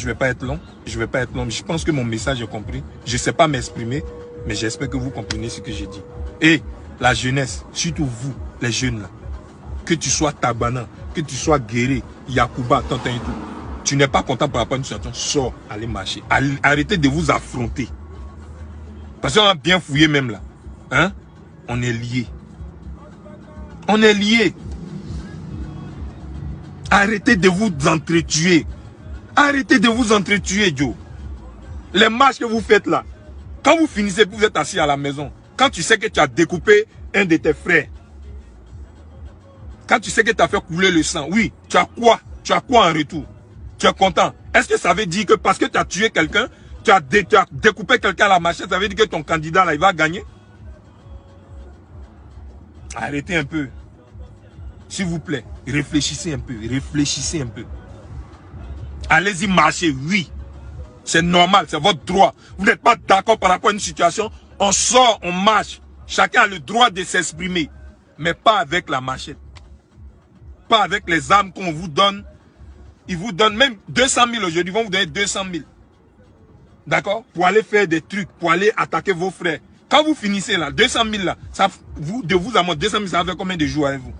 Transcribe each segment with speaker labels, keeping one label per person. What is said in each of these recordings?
Speaker 1: je vais pas être long. Je vais pas être long. Je pense que mon message est compris. Je sais pas m'exprimer, mais j'espère que vous comprenez ce que j'ai dit. Et la jeunesse, surtout vous, les jeunes là, que tu sois Tabana, que tu sois Guéré, Yacouba, Tantin et tout, tu n'es pas content par rapport à une situation, sors, allez marcher. Arrêtez de vous affronter. Parce qu'on a bien fouillé même là. Hein? On est liés. On est liés. Arrêtez de vous entretuer. Arrêtez de vous entretuer, Joe. Les marches que vous faites là, quand vous finissez, vous êtes assis à la maison. Quand tu sais que tu as découpé un de tes frères, quand tu sais que tu as fait couler le sang, oui, tu as quoi? Tu as quoi en retour? Tu es content? Est-ce que ça veut dire que parce que tu as tué quelqu'un, tu as découpé quelqu'un à la machette, ça veut dire que ton candidat là, il va gagner? Arrêtez un peu. S'il vous plaît, réfléchissez un peu, réfléchissez un peu. Allez-y marcher, oui. C'est normal, c'est votre droit. Vous n'êtes pas d'accord par rapport à une situation, on sort, on marche. Chacun a le droit de s'exprimer. Mais pas avec la machette. Pas avec les armes qu'on vous donne. Ils vous donnent même 200 000 aujourd'hui, ils vont vous donner 200 000. D'accord? Pour aller faire des trucs, pour aller attaquer vos frères. Quand vous finissez là, 200 000 là, ça, de vous à moi, 200 000, ça va faire combien de jours avec vous?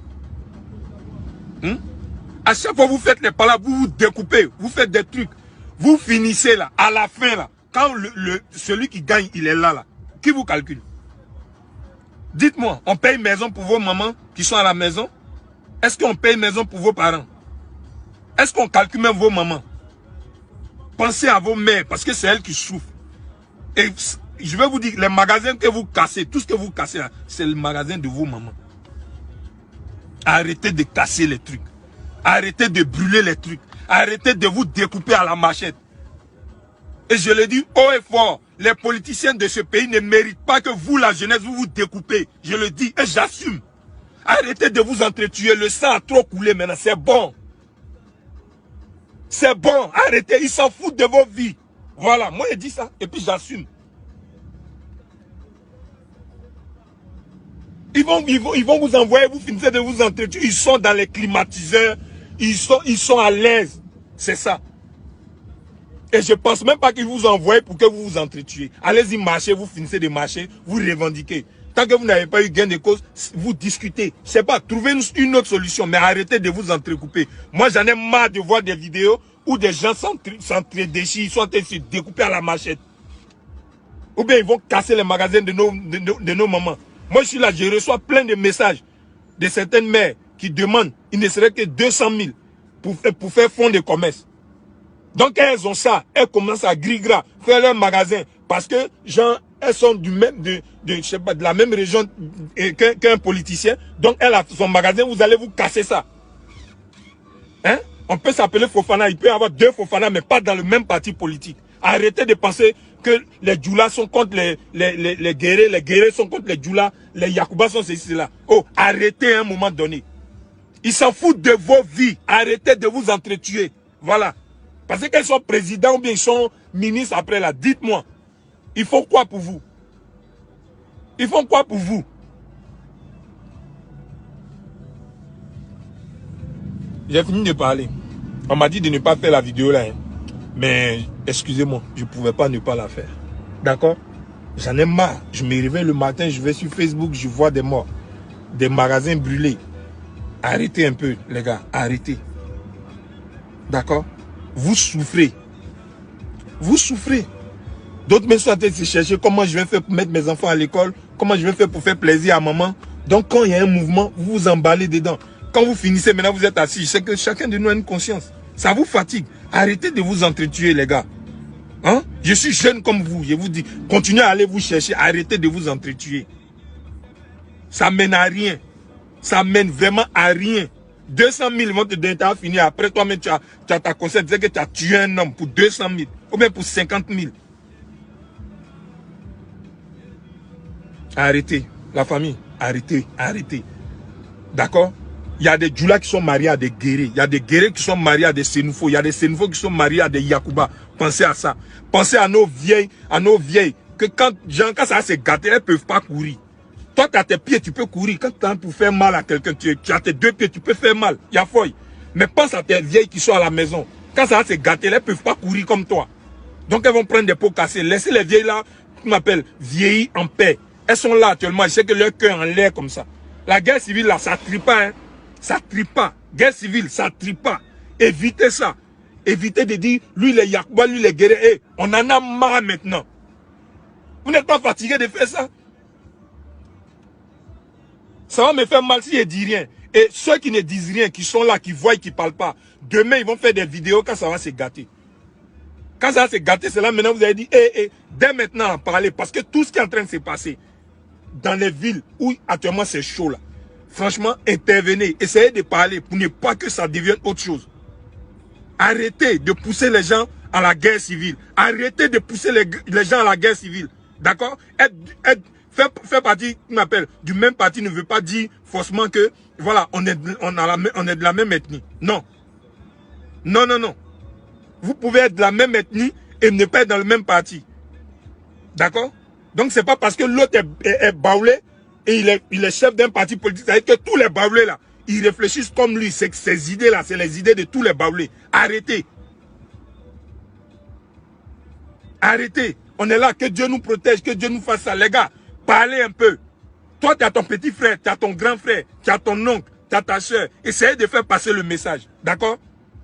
Speaker 1: À chaque fois que vous faites les palabres, vous vous découpez, vous faites des trucs. Vous finissez là, à la fin là, quand celui qui gagne, il est là, qui vous calcule? Dites-moi, on paye maison pour vos mamans qui sont à la maison? Est-ce qu'on paye maison pour vos parents? Est-ce qu'on calcule même vos mamans? Pensez à vos mères, parce que c'est elles qui souffrent. Et je vais vous dire, les magasins que vous cassez, tout ce que vous cassez là, c'est le magasin de vos mamans. Arrêtez de casser les trucs. Arrêtez de brûler les trucs. Arrêtez de vous découper à la machette. Et je le dis haut et fort, les politiciens de ce pays ne méritent pas que vous, la jeunesse, vous vous découpez. Je le dis et j'assume. Arrêtez de vous entretuer. Le sang a trop coulé maintenant. C'est bon. C'est bon. Arrêtez. Ils s'en foutent de vos vies. Voilà. Moi, je dis ça. Et puis, j'assume. Ils vont vous envoyer. Vous finissez de vous entretuer. Ils sont dans les climatiseurs. Ils sont à l'aise. C'est ça. Et je ne pense même pas qu'ils vous envoient pour que vous vous entretuiez. Allez-y marcher. Vous finissez de marcher. Vous revendiquez. Tant que vous n'avez pas eu gain de cause, vous discutez. Je sais pas, trouvez une autre solution, mais arrêtez de vous entrecouper. Moi, j'en ai marre de voir des vidéos où des gens s'entre-déchirent, ils sont en train de se découper à la machette. Ou bien ils vont casser les magasins de nos mamans. Moi, je suis là, je reçois plein de messages de certaines mères qui demandent, il ne serait que 200 000 pour faire fonds de commerce. Donc, elles ont ça, elles commencent à gris-gras, faire leur magasin, parce que, genre, elles sont je sais pas, de la même région qu'un politicien. Donc, elle a son magasin, vous allez vous casser ça. Hein? On peut s'appeler Fofana, il peut y avoir deux Fofana, mais pas dans le même parti politique. Arrêtez de penser que les Djoula sont contre les Guérés sont contre les Djoula, les Yacouba sont ceci, là. Oh, arrêtez à un moment donné. Ils s'en foutent de vos vies. Arrêtez de vous entretuer. Voilà. Parce qu'ils sont présidents ou bien ils sont ministres après là. Dites-moi. Ils font quoi pour vous? Ils font quoi pour vous? J'ai fini de parler. On m'a dit de ne pas faire la vidéo là. Hein. Mais excusez-moi, je ne pouvais pas ne pas la faire. D'accord? J'en ai marre. Je me réveille le matin, je vais sur Facebook, je vois des morts. Des magasins brûlés. Arrêtez un peu, les gars. Arrêtez. D'accord? Vous souffrez. Vous souffrez. D'autres me sont en train de se chercher comment je vais faire pour mettre mes enfants à l'école, comment je vais faire pour faire plaisir à maman. Donc quand il y a un mouvement, vous vous emballez dedans. Quand vous finissez, maintenant vous êtes assis. Je sais que chacun de nous a une conscience. Ça vous fatigue. Arrêtez de vous entretuer, les gars. Hein? Je suis jeune comme vous. Je vous dis, continuez à aller vous chercher. Arrêtez de vous entretuer. Ça mène à rien. Ça mène vraiment à rien. 200 000 vont te donner, tu as fini. Après, toi-même, tu as ta conscience. Tu sais que tu as tué un homme pour 200 000. Ou bien pour 50 000. Arrêtez. La famille, arrêtez, arrêtez. D'accord? Il y a des Djoula qui sont mariés à des Guérés. Il y a des Guérés qui sont mariés à des Sénoufos. Il y a des Sénoufos qui sont mariés à des Yacouba. Pensez à ça. Pensez à nos vieilles. Que quand ça va se gâter, elles ne peuvent pas courir. Toi, tu as tes pieds, tu peux courir. Quand tu as pour faire mal à quelqu'un, tu as tes deux pieds, tu peux faire mal. Il y a folie. Mais pense à tes vieilles qui sont à la maison. Quand ça va se gâter, elles ne peuvent pas courir comme toi. Donc elles vont prendre des pots cassés. Laissez les vieilles là, qui m'appellent vieillis en paix. Elles sont là actuellement. Je sais que leur cœur en l'air comme ça. La guerre civile là, ça ne tripe pas. Hein. Ça ne tripe pas. Guerre civile, ça ne tripe pas. Évitez ça. Évitez de dire, lui les Yacouba, lui les guerriers. Hey, on en a marre maintenant. Vous n'êtes pas fatigué de faire ça? Ça va me faire mal si je ne dis rien. Et ceux qui ne disent rien, qui sont là, qui voient, qui ne parlent pas, demain ils vont faire des vidéos quand ça va se gâter. Quand ça va se gâter, c'est là maintenant vous avez dit, dès maintenant en parler, parce que tout ce qui est en train de se passer dans les villes où actuellement c'est chaud là, franchement, intervenez, essayez de parler pour ne pas que ça devienne autre chose. Arrêtez de pousser les gens à la guerre civile. Arrêtez de pousser les gens à la guerre civile. D'accord? Faire partie, du même parti ne veut pas dire forcément que, voilà, on est de la même ethnie. Non. Non, non, non. Vous pouvez être de la même ethnie et ne pas être dans le même parti. D'accord? Donc, c'est pas parce que l'autre est baoulé et il est chef d'un parti politique. Ça veut dire que tous les baoulés là, ils réfléchissent comme lui. C'est que ces idées là, c'est les idées de tous les baoulés. Arrêtez. Arrêtez. On est là, que Dieu nous protège, que Dieu nous fasse ça. Les gars, parlez un peu. Toi, tu as ton petit frère, tu as ton grand frère, tu as ton oncle, tu as ta soeur. Essayez de faire passer le message. D'accord?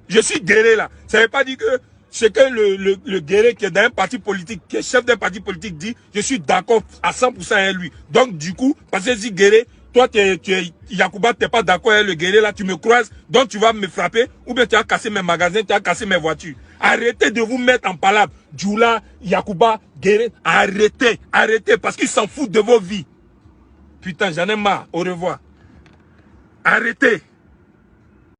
Speaker 1: Je suis guerrier là. Ça ne veut pas dire que ce que le guerrier qui est dans un parti politique, qui est chef d'un parti politique dit, je suis d'accord à 100% avec lui. Donc du coup, parce que si guerrier, toi tu es Yacouba, tu n'es pas d'accord avec le guerrier là, tu me croises, donc tu vas me frapper, ou bien tu as cassé mes magasins, tu as cassé mes voitures. Arrêtez de vous mettre en palabre. Djoula, Yacouba, guerrier, arrêtez, arrêtez, parce qu'ils s'en foutent de vos vies. Putain, j'en ai marre. Au revoir. Arrêtez.